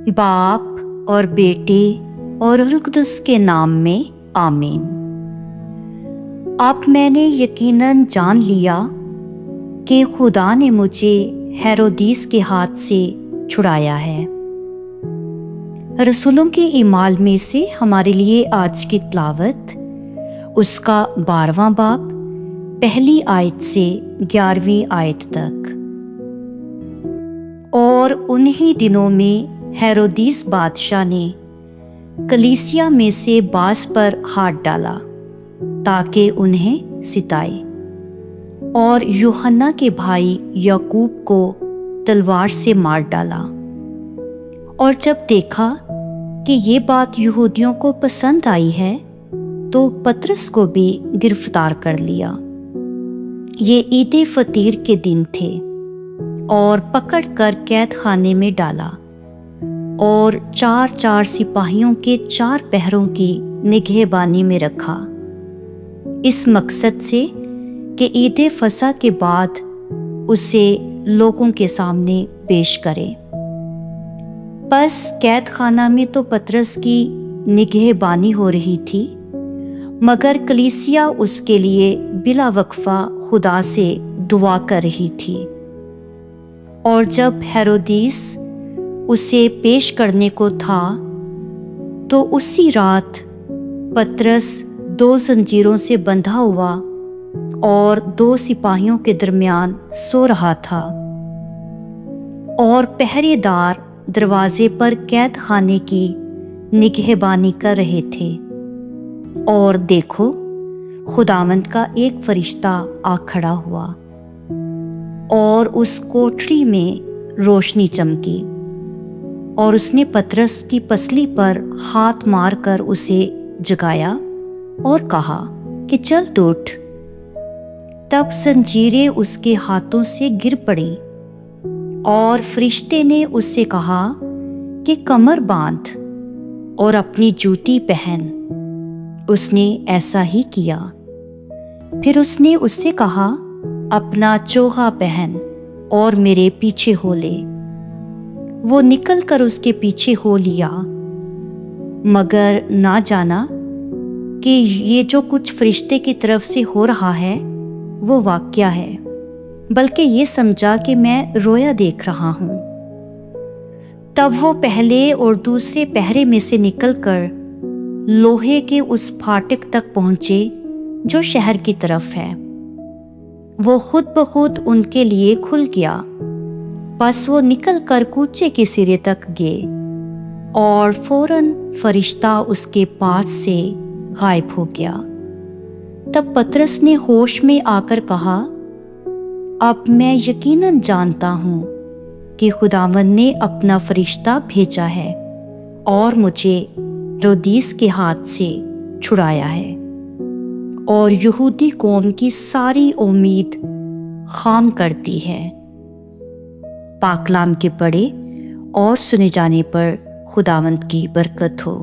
باپ اور بیٹے اور روح القدس کے نام میں آمین۔ اب میں نے یقیناً جان لیا کہ خدا نے مجھے ہیرودیس کے ہاتھ سے چھڑایا ہے۔ رسولوں کے اعمال میں سے ہمارے لیے آج کی تلاوت اس کا 12واں باب پہلی آیت سے 11ویں آیت تک۔ اور انہی دنوں میں ہیرودیس بادشاہ نے کلیسیا میں سے بعض پر ہاتھ ڈالا تاکہ انہیں ستائے، اور یوحنا کے بھائی یعقوب کو تلوار سے مار ڈالا۔ اور جب دیکھا کہ یہ بات یہودیوں کو پسند آئی ہے تو پطرس کو بھی گرفتار کر لیا۔ یہ عید فطیر کے دن تھے، اور پکڑ کر قید خانے میں ڈالا اور 4 سپاہیوں کے 4 پہروں کی نگہبانی میں رکھا، اس مقصد سے کہ عید فصح کے بعد اسے لوگوں کے سامنے پیش کرے۔ پس قید خانہ میں تو پطرس کی نگہبانی ہو رہی تھی، مگر کلیسیا اس کے لیے بلا وقفہ خدا سے دعا کر رہی تھی۔ اور جب ہیرودیس اسے پیش کرنے کو تھا تو اسی رات پطرس 2 زنجیروں سے بندھا ہوا اور 2 سپاہیوں کے درمیان سو رہا تھا، اور پہرے دار دروازے پر قید خانے کی نگہبانی کر رہے تھے۔ اور دیکھو، خداوند کا ایک فرشتہ آ کھڑا ہوا، اور اس کوٹھری میں روشنی چمکی، اور اس نے پطرس کی پسلی پر ہاتھ مار کر اسے جگایا اور کہا کہ چل اٹھ۔ تب زنجیریں اس کے ہاتھوں سے گر پڑیں، اور فرشتے نے اس سے کہا کہ کمر باندھ اور اپنی جوتی پہن۔ اس نے ایسا ہی کیا۔ پھر اس نے اس سے کہا، اپنا چوغا پہن اور میرے پیچھے ہو لے۔ وہ نکل کر اس کے پیچھے ہو لیا، مگر نہ جانا کہ یہ جو کچھ فرشتے کی طرف سے ہو رہا ہے وہ واقعہ ہے، بلکہ یہ سمجھا کہ میں رویا دیکھ رہا ہوں۔ تب وہ پہلے اور دوسرے پہرے میں سے نکل کر لوہے کے اس پھاٹک تک پہنچے جو شہر کی طرف ہے۔ وہ خود بخود ان کے لیے کھل گیا۔ پس وہ نکل کر کوچے کے سرے تک گئے، اور فوراً فرشتہ اس کے پاس سے غائب ہو گیا۔ تب پطرس نے ہوش میں آ کر کہا، اب میں یقیناً جانتا ہوں کہ خداوند نے اپنا فرشتہ بھیجا ہے اور مجھے ہیرودیس کے ہاتھ سے چھڑایا ہے، اور یہودی قوم کی ساری امید خام کر دی ہے۔ پاک کلام کے پڑھے اور سنے جانے پر خداوند کی برکت ہو۔